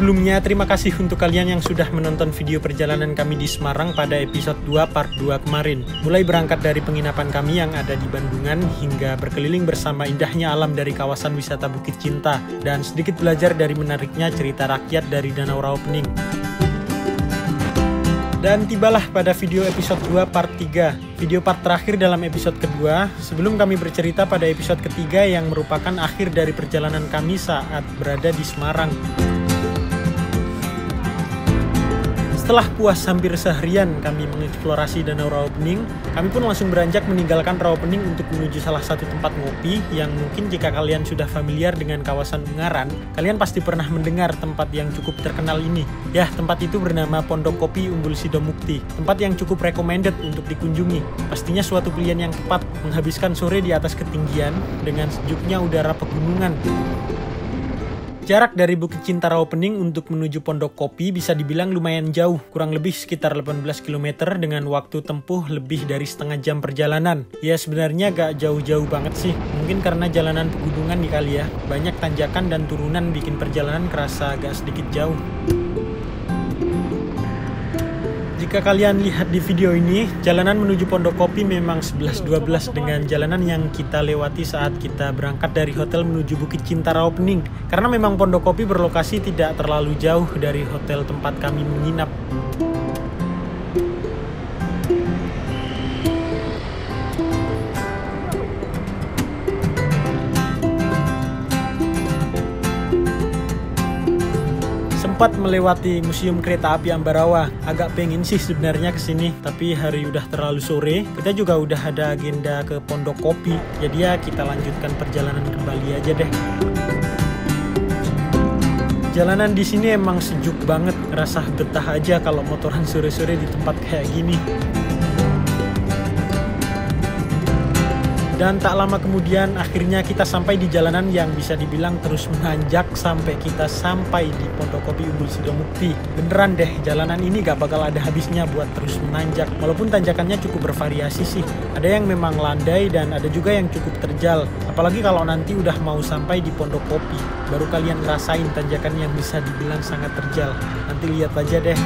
Sebelumnya, terima kasih untuk kalian yang sudah menonton video perjalanan kami di Semarang pada episode 2 part 2 kemarin. Mulai berangkat dari penginapan kami yang ada di Bandungan hingga berkeliling bersama indahnya alam dari kawasan wisata Bukit Cinta dan sedikit belajar dari menariknya cerita rakyat dari Danau Rawapening. Dan tibalah pada video episode 2 part 3, video part terakhir dalam episode kedua, sebelum kami bercerita pada episode ketiga yang merupakan akhir dari perjalanan kami saat berada di Semarang. Setelah puas hampir seharian kami mengeksplorasi Danau Rawapening, kami pun langsung beranjak meninggalkan Rawapening untuk menuju salah satu tempat ngopi yang mungkin jika kalian sudah familiar dengan kawasan Ungaran, kalian pasti pernah mendengar tempat yang cukup terkenal ini. Ya, tempat itu bernama Pondok Kopi Umbul Sidomukti, tempat yang cukup recommended untuk dikunjungi. Pastinya suatu pilihan yang tepat menghabiskan sore di atas ketinggian dengan sejuknya udara pegunungan. Jarak dari Bukit Cinta Rawapening untuk menuju Pondok Kopi bisa dibilang lumayan jauh, kurang lebih sekitar 18 km dengan waktu tempuh lebih dari setengah jam perjalanan. Ya sebenarnya gak jauh-jauh banget sih, mungkin karena jalanan pegunungan nih kali ya. Banyak tanjakan dan turunan bikin perjalanan kerasa agak sedikit jauh. Jika kalian lihat di video ini, jalanan menuju Pondok Kopi memang 11-12 dengan jalanan yang kita lewati saat kita berangkat dari hotel menuju Bukit Cinta Rawapening. Karena memang Pondok Kopi berlokasi tidak terlalu jauh dari hotel tempat kami menginap. Sempat melewati Museum Kereta Api Ambarawa. Agak pengen sih sebenarnya kesini, tapi hari udah terlalu sore. Kita juga udah ada agenda ke Pondok Kopi, jadi ya kita lanjutkan perjalanan kembali aja deh. Jalanan di sini emang sejuk banget, rasa betah aja kalau motoran sore-sore di tempat kayak gini. Dan tak lama kemudian akhirnya kita sampai di jalanan yang bisa dibilang terus menanjak sampai kita sampai di Pondok Kopi Umbul Sidomukti. Beneran deh, jalanan ini gak bakal ada habisnya buat terus menanjak. Walaupun tanjakannya cukup bervariasi sih. Ada yang memang landai dan ada juga yang cukup terjal. Apalagi kalau nanti udah mau sampai di Pondok Kopi, baru kalian ngerasain tanjakan yang bisa dibilang sangat terjal. Nanti lihat aja deh.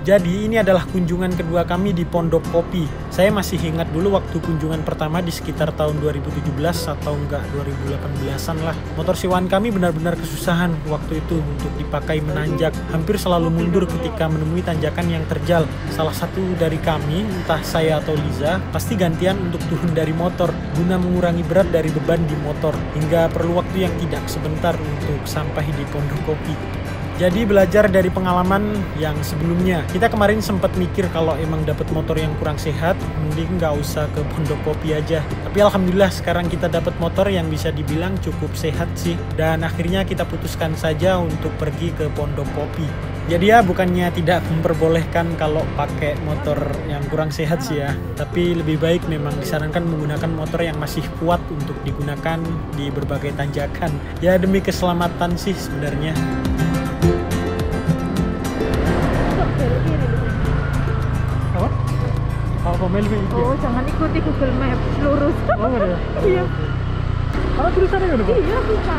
Jadi ini adalah kunjungan kedua kami di Pondok Kopi. Saya masih ingat dulu waktu kunjungan pertama di sekitar tahun 2017 atau enggak 2018an lah. Motor sewaan kami benar-benar kesusahan waktu itu untuk dipakai menanjak. Hampir selalu mundur ketika menemui tanjakan yang terjal. Salah satu dari kami, entah saya atau Liza, pasti gantian untuk turun dari motor guna mengurangi berat dari beban di motor. Hingga perlu waktu yang tidak sebentar untuk sampai di Pondok Kopi. Jadi belajar dari pengalaman yang sebelumnya. Kita kemarin sempat mikir kalau emang dapat motor yang kurang sehat, mending nggak usah ke Pondok Kopi aja. Tapi alhamdulillah sekarang kita dapat motor yang bisa dibilang cukup sehat sih. Dan akhirnya kita putuskan saja untuk pergi ke Pondok Kopi. Jadi ya bukannya tidak memperbolehkan kalau pakai motor yang kurang sehat sih ya. Tapi lebih baik memang disarankan menggunakan motor yang masih kuat untuk digunakan di berbagai tanjakan. Ya demi keselamatan sih sebenarnya. Oh, jangan ikuti Google Maps, lurus. Oh, ya? Iya. Kalau tulisannya udah, Pak? Iya, bisa.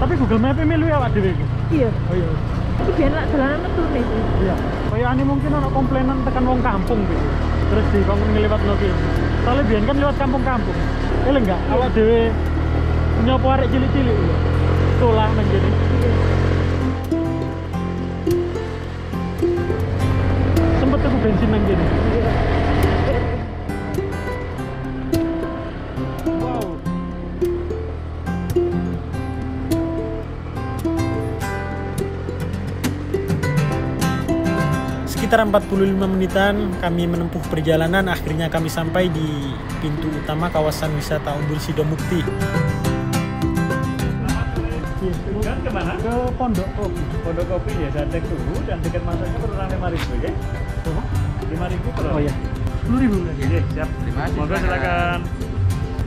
Tapi Google Maps milu ya, Pak Dewi? Iya. Oh iya. Tapi biar nak jalanan metu nih sih. Iya. Kayak ini mungkin ada komplainan tekan wong kampung gitu. Terus di kampung ngelewat lagi. Soalnya biar kan lewat kampung-kampung. Enggak, awak Dewi nyopo arek cilik-cilik lho. Sekolah nang kene. Sempet tuku bensin nang kene. Wow. Sekitar 45 menitan kami menempuh perjalanan, akhirnya kami sampai di pintu utama kawasan wisata Umbul Sidomukti. Tujuan kemana? Ke Pondok Kopi. Pondok Kopi ya, saya cek dulu dan tiket masuknya per orang 5.000 ya. 5.000 per orang. Oh iya. 10.000 lagi. Oke, siap. Monggo silakan.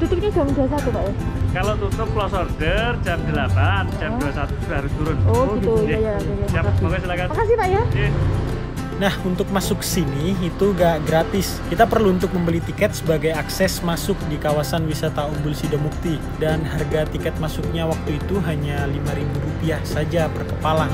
Tutupnya jam 21 Pak ya? Kalau tutup close order jam 8, jam 21 sudah harus turun. Oh gitu, Oke. iya. Siap, monggo silakan. Makasih Pak ya. Oke. Nah, untuk masuk sini itu gak gratis. Kita perlu untuk membeli tiket sebagai akses masuk di kawasan wisata Umbul Sidomukti. Dan harga tiket masuknya waktu itu hanya Rp5.000 saja per kepala.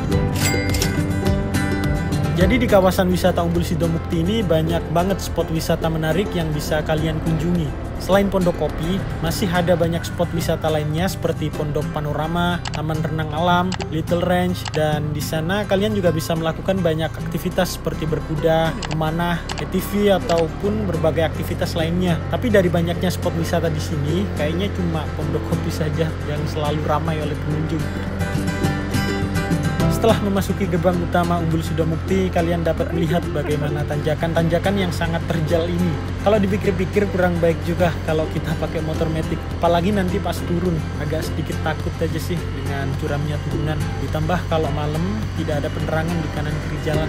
Jadi di kawasan wisata Umbul Sidomukti ini banyak banget spot wisata menarik yang bisa kalian kunjungi. Selain Pondok Kopi, masih ada banyak spot wisata lainnya seperti Pondok Panorama, Taman Renang Alam, Little Ranch, dan di sana kalian juga bisa melakukan banyak aktivitas seperti berkuda, memanah, ATV ataupun berbagai aktivitas lainnya. Tapi dari banyaknya spot wisata di sini, kayaknya cuma Pondok Kopi saja yang selalu ramai oleh pengunjung. Setelah memasuki gerbang utama Umbul Sidomukti, kalian dapat melihat bagaimana tanjakan-tanjakan yang sangat terjal ini. Kalau dipikir-pikir kurang baik juga kalau kita pakai motor metik. Apalagi nanti pas turun, agak sedikit takut aja sih dengan curamnya turunan. Ditambah kalau malam tidak ada penerangan di kanan kiri jalan.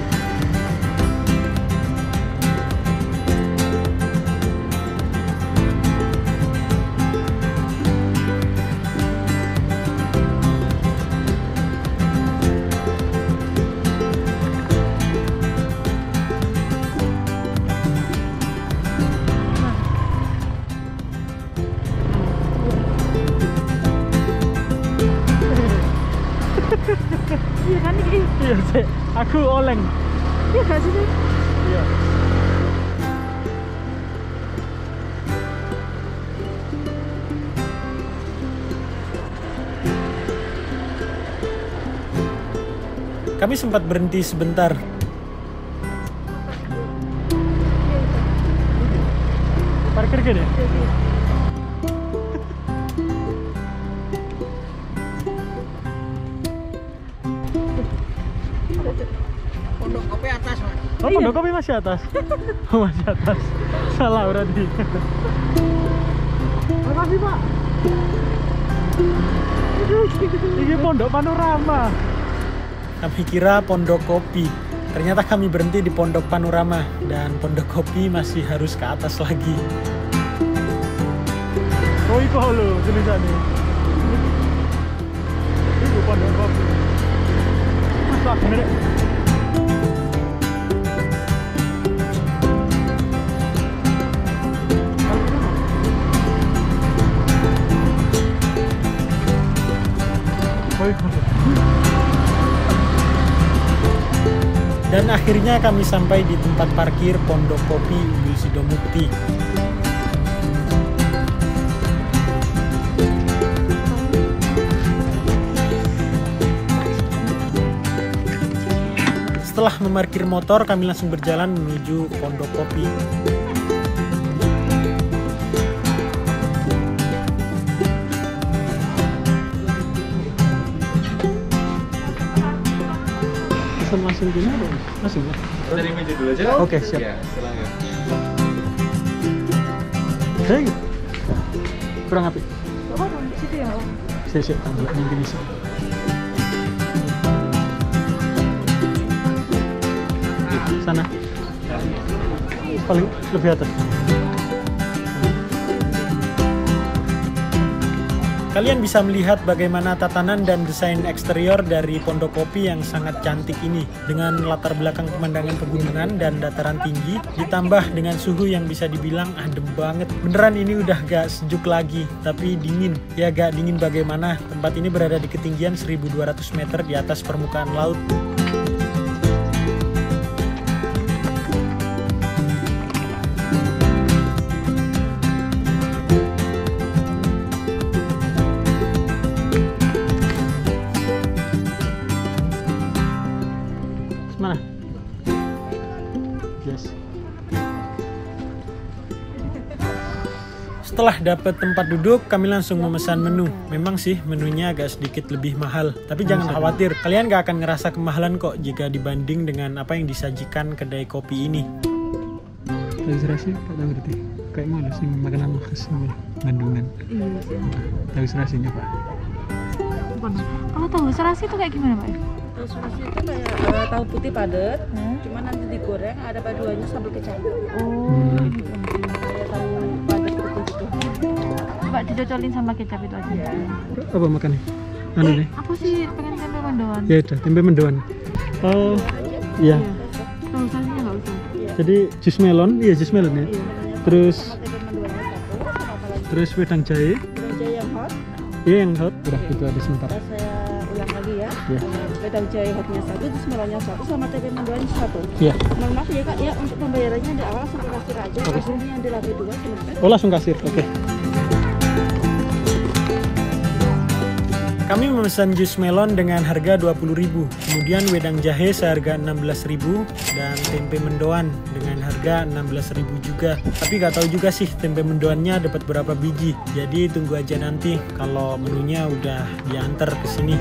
Iya kan ini? Iya sih, aku oleng. Iya gak sih? Iya. Kami sempat berhenti sebentar. Parkir gini? Pondok Kopi atas, Mas. Oh, Pondok Kopi masih atas. Oh, masih atas. Salah berarti. Makasih, Pak. Ini Pondok Panorama. Kami kira Pondok Kopi. Ternyata kami berhenti di Pondok Panorama dan Pondok Kopi masih harus ke atas lagi. Oh, itu lho tulisannya. Itu Pondok Kopi. Masuk bener. Dan akhirnya kami sampai di tempat parkir Pondok Kopi Umbul Sidomukti. Setelah memarkir motor, kami langsung berjalan menuju Pondok Kopi. Masuk gini apa? Masuk ya? Dari meja dulu aja. Oke, siap. Ya, silakan. Hei, kurang api. Bapak dong di situ ya, Om. Siap, tambah mungkin bisa. Sana. Paling lebih atas. Kalian bisa melihat bagaimana tatanan dan desain eksterior dari Pondok Kopi yang sangat cantik ini. Dengan latar belakang pemandangan pegunungan dan dataran tinggi, ditambah dengan suhu yang bisa dibilang adem banget. Beneran ini udah gak sejuk lagi, tapi dingin. Ya gak dingin bagaimana, tempat ini berada di ketinggian 1200 meter di atas permukaan laut. Mana? Yes. Setelah dapat tempat duduk, kami langsung memesan menu. Memang sih menunya agak sedikit lebih mahal, tapi jangan khawatir, kalian gak akan ngerasa kemahalan kok jika dibanding dengan apa yang disajikan kedai kopi ini. Tahu serasi, Pak tahu berarti. Kayak mana sih makanan khas Bandungan? Iya sih. Tahu serasinya, Pak? Kalau tahu serasi itu kayak gimana, Pak? Tahu serasi itu kayak tahu putih padat, cuma nanti digoreng ada paduannya sambal kecap. Oh, Kayak tahu padat putih gitu. Mbak dicocolin sama kecap itu aja. Apa makannya? Anu nih? Aku sih pengen tempe mendoan. Ya udah, tempe mendoan. Oh, iya. Tahu serasi Jadi jus melon, iya jus melon ya. Iya, Terus sama tempe mendoannya satu, sama apa lagi? terus wedang jahe. Wedang jahe yang hot. Iya yang hot. Udah itu ada sebentar. Terus saya ulang lagi ya. Iya. Wedang jahe hotnya satu, terus melonnya satu, sama tempe mendoannya satu. Iya. Mohon maaf ya kak, ya untuk pembayarannya di awal langsung ke kasir aja. Oke. Kasirnya yang di lantai 2 silakan. Oh langsung kasir. Oke. Kami memesan jus melon dengan harga 20.000, kemudian wedang jahe seharga 16.000 dan tempe mendoan dengan harga 16.000 juga. Tapi gak tahu juga sih tempe mendoannya dapat berapa biji. Jadi tunggu aja nanti kalau menunya udah diantar ke sini.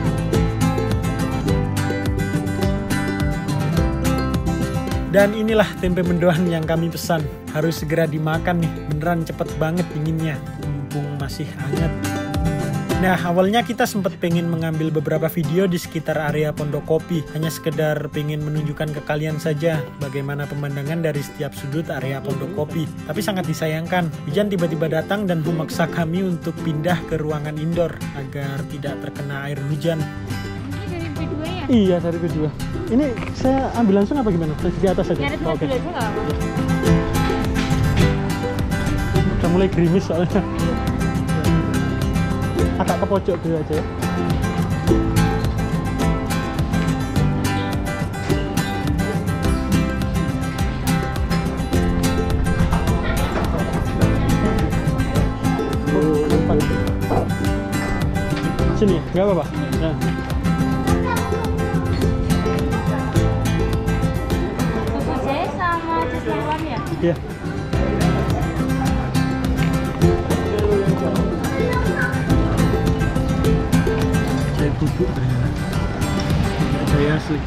Dan inilah tempe mendoan yang kami pesan. Harus segera dimakan nih, beneran cepet banget dinginnya, mumpung masih hangat. Nah, awalnya kita sempat pengen mengambil beberapa video di sekitar area Pondok Kopi. Hanya sekedar pengen menunjukkan ke kalian saja bagaimana pemandangan dari setiap sudut area Pondok Kopi. Tapi sangat disayangkan, hujan tiba-tiba datang dan memaksa kami untuk pindah ke ruangan indoor agar tidak terkena air hujan. Ini dari B2 ya? Iya dari kedua. Ini saya ambil langsung apa gimana? Di atas aja. Ya, ada Oke. aja nggak apa? Udah mulai gerimis soalnya. Agak ke pojok dulu aja ya. Sini, nggak apa-apa. Nah. Susu jahe sama jus melon ya? Iya. Saya bubuk ternyata. Saya asli.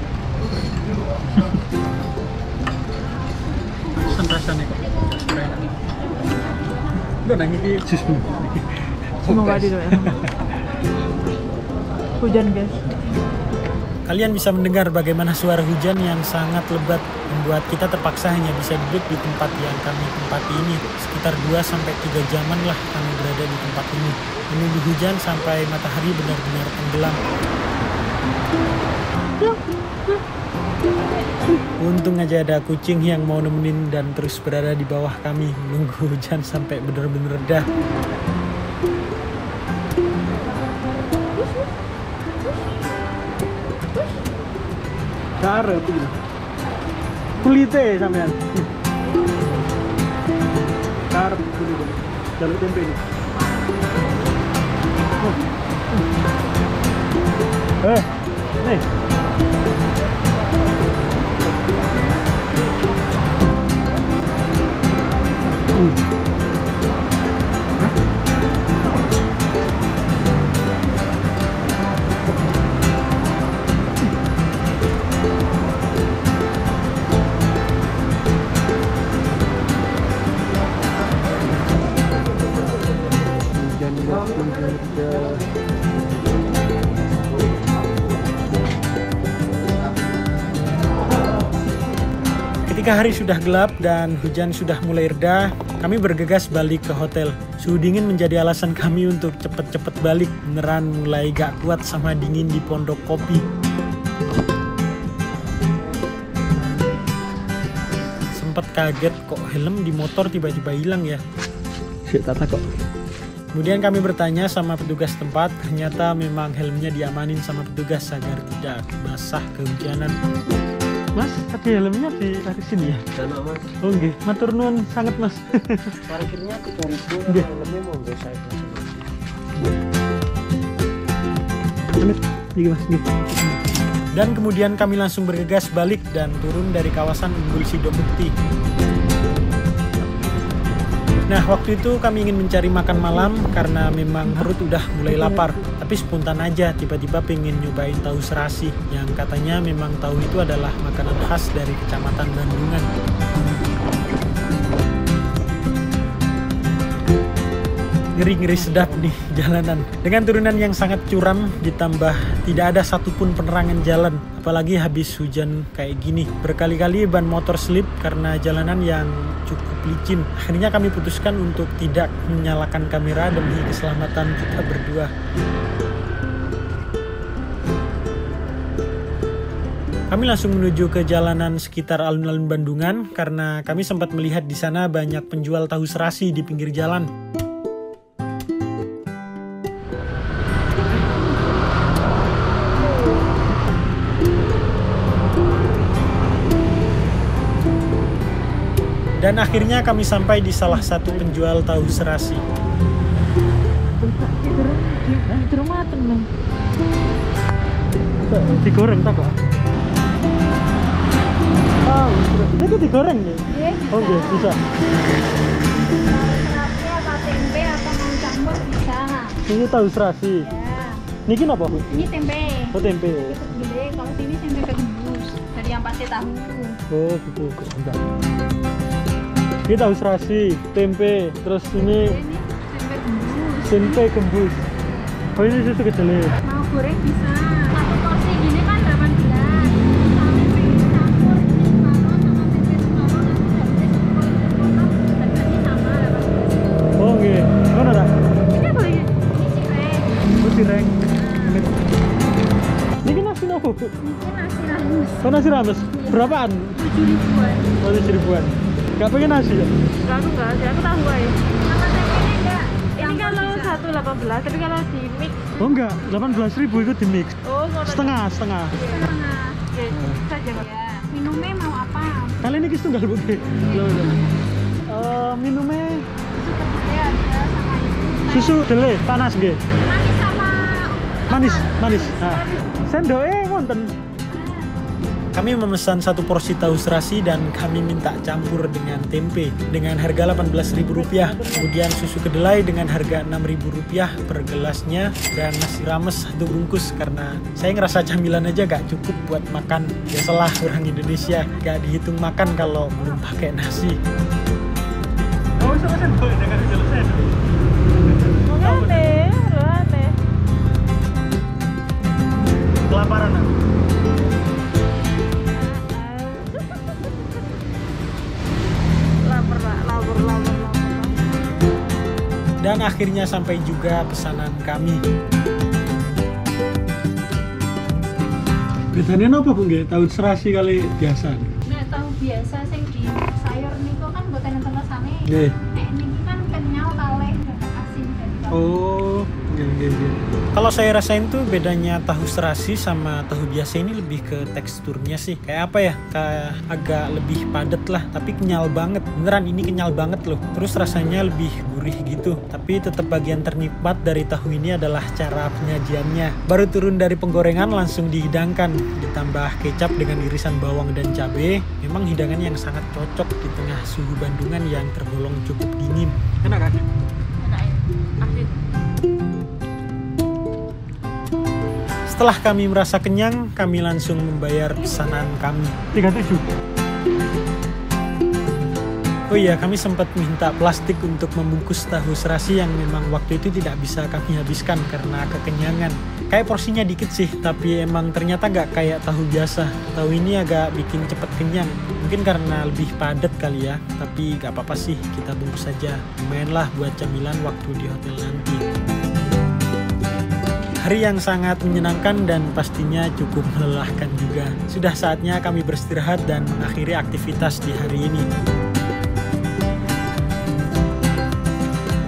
Rasanya kok. Udah nang iki jus bu. Semoga di ya. Hujan guys. Kalian bisa mendengar bagaimana suara hujan yang sangat lebat membuat kita terpaksa hanya bisa duduk di tempat yang kami tempati ini. Sekitar 2-3 jaman lah kami berada di tempat ini, menunggu hujan sampai matahari benar-benar tenggelam. Untung aja ada kucing yang mau nemenin dan terus berada di bawah kami menunggu hujan sampai benar-benar reda. Karep iki. Kulite sampean. Karep kulite. Jaluk tempe ini. Nih. Ketika hari sudah gelap dan hujan sudah mulai reda, kami bergegas balik ke hotel. Suhu dingin menjadi alasan kami untuk cepet-cepet balik. Beneran mulai gak kuat sama dingin di Pondok Kopi. Sempet kaget kok helm di motor tiba-tiba hilang ya. Sik tata kok. Kemudian kami bertanya sama petugas tempat, ternyata memang helmnya diamanin sama petugas agar tidak basah kehujanan. Mas, tadi helmnya di sini ya? Sama mas, Oh nggih, matur nuwun sangat Mas. parkirnya 3.000, Nggih. helmnya mau nggak saya kasih. Amit, iki Mas nggih. Dan kemudian kami langsung bergegas balik dan turun dari kawasan Umbul Sidomukti. Nah, waktu itu kami ingin mencari makan malam karena memang perut udah mulai lapar. Tapi spontan aja tiba-tiba pengen nyobain tahu serasi yang katanya memang tahu itu adalah makanan khas dari Kecamatan Bandungan. Ngeri-ngeri sedap nih jalanan. Dengan turunan yang sangat curam ditambah tidak ada satupun penerangan jalan. Apalagi habis hujan kayak gini. Berkali-kali ban motor slip karena jalanan yang cukup licin. Akhirnya kami putuskan untuk tidak menyalakan kamera demi keselamatan kita berdua. Kami langsung menuju ke jalanan sekitar alun-alun Bandungan karena kami sempat melihat di sana banyak penjual tahu serasi di pinggir jalan. Dan akhirnya kami sampai di salah satu penjual tahu serasi. Tidur mateng nih. Digoreng tak kok? Oh, itu digoreng ya? Iya. Oh, iya, bisa. Serasi apa tempe atau mau campur bisa. Ini tahu serasi. Ya. Niki apa, Bu? Ini tempe. Oh, tempe. Gede, kalau sini tempe rebus dari yang pasti tahu. Oh, gitu. Bentar. Ini tahu serasi, tempe, terus ini Ini tempe rebus. tempe gembus. Oh, ini susu kedelai. Mau goreng bisa. Satu porsi gini kan 18. Sampai pengen campur ini Sumano sama tempe Sumano nanti harganya sama 18. Oh, nggih. Mana dah? Ini boleh. Ini cireng. Oh, cireng. Niki nasi nopo, Bu? Ini nasi rames. Oh, nasi rames. Berapaan? 7.000-an. Oh, 7.000-an. Gak pengen nasi ya? Enggak sih, aku tahu aja. Sama tempenya enggak. Ini kalau 1.18, tapi kalau di mix. Oh enggak, 18.000 itu di mix. Oh, Setengah. Setengah. Ya, saja ya. Minumnya mau apa? Kali ini kis tunggal, Bu. Minumnya Ya, ada sama itu. susu kedelai panas nggih. Manis sama Manis. Nah, sendoknya wonten. Kami memesan satu porsi tahu serasi dan kami minta campur dengan tempe dengan harga Rp18.000. Kemudian susu kedelai dengan harga Rp6.000 per gelasnya dan nasi rames satu bungkus karena saya ngerasa camilan aja gak cukup buat makan. Biasalah orang Indonesia gak dihitung makan kalau belum pakai nasi. Oh, sama sendok dengan selesai. aneh. Kelaparan aku. Lapar. Dan akhirnya sampai juga pesanan kami. Bedanya apa, Bu? Tahu serasi kali biasa. Nek tahu biasa sing di sayur niku kan mboten enten rasane. Nggih. Nek niki kan kenyal kalih asin dan Oh, nggih. Kalau saya rasain tuh bedanya tahu serasi sama tahu biasa ini lebih ke teksturnya sih. Kayak apa ya? Kayak agak lebih padat lah, tapi kenyal banget. Beneran ini kenyal banget loh. Terus rasanya lebih gurih gitu. Tapi tetap bagian ternikmat dari tahu ini adalah cara penyajiannya. Baru turun dari penggorengan langsung dihidangkan, ditambah kecap dengan irisan bawang dan cabai. Memang hidangan yang sangat cocok di tengah suhu Bandungan yang tergolong cukup dingin. Enak kan? enak ya. Asin. Setelah kami merasa kenyang, kami langsung membayar pesanan kami. 37. Oh iya, kami sempat minta plastik untuk membungkus tahu serasi yang memang waktu itu tidak bisa kami habiskan karena kekenyangan. Kayak porsinya dikit sih, tapi emang ternyata nggak kayak tahu biasa. Tahu ini agak bikin cepet kenyang. Mungkin karena lebih padat kali ya, tapi nggak apa-apa sih, kita bungkus saja. Lumayan lah buat camilan waktu di hotel nanti. Hari yang sangat menyenangkan dan pastinya cukup melelahkan juga. Sudah saatnya kami beristirahat dan mengakhiri aktivitas di hari ini.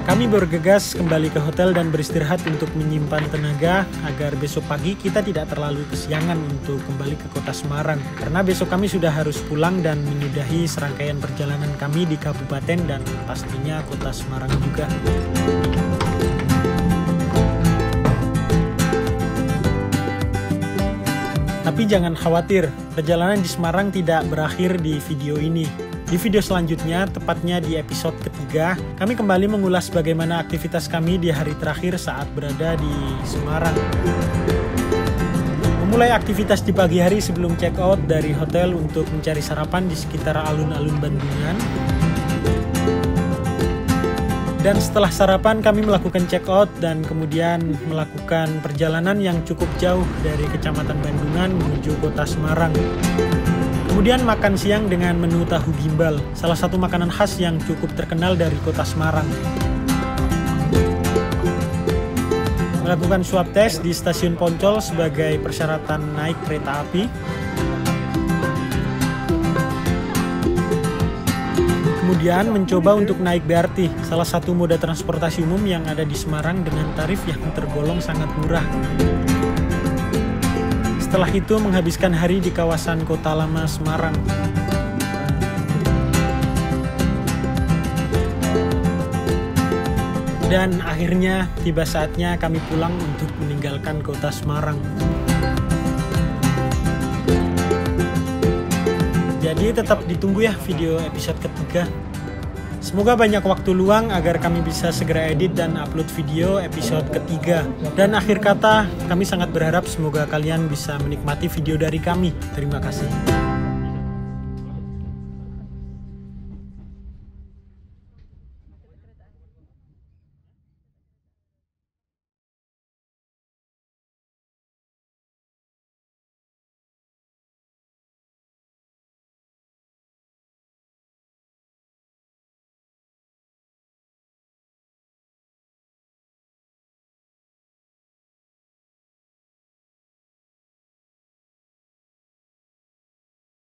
Kami bergegas kembali ke hotel dan beristirahat untuk menyimpan tenaga agar besok pagi kita tidak terlalu kesiangan untuk kembali ke kota Semarang. Karena besok kami sudah harus pulang dan menyudahi serangkaian perjalanan kami di kabupaten dan pastinya kota Semarang juga. Tapi jangan khawatir, perjalanan di Semarang tidak berakhir di video ini. Di video selanjutnya, tepatnya di episode ketiga, kami kembali mengulas bagaimana aktivitas kami di hari terakhir saat berada di Semarang. Memulai aktivitas di pagi hari sebelum check out dari hotel untuk mencari sarapan di sekitar alun-alun Bandungan. Dan setelah sarapan kami melakukan check out dan kemudian melakukan perjalanan yang cukup jauh dari Kecamatan Bandungan menuju kota Semarang. Kemudian makan siang dengan menu tahu gimbal, salah satu makanan khas yang cukup terkenal dari kota Semarang. Melakukan swab test di stasiun Poncol sebagai persyaratan naik kereta api. kemudian mencoba untuk naik BRT, salah satu moda transportasi umum yang ada di Semarang dengan tarif yang tergolong sangat murah. Setelah itu menghabiskan hari di kawasan Kota Lama Semarang. Dan akhirnya tiba saatnya kami pulang untuk meninggalkan kota Semarang. Jadi tetap ditunggu ya video episode ketiga. Semoga banyak waktu luang agar kami bisa segera edit dan upload video episode ketiga. Dan akhir kata, kami sangat berharap semoga kalian bisa menikmati video dari kami. Terima kasih.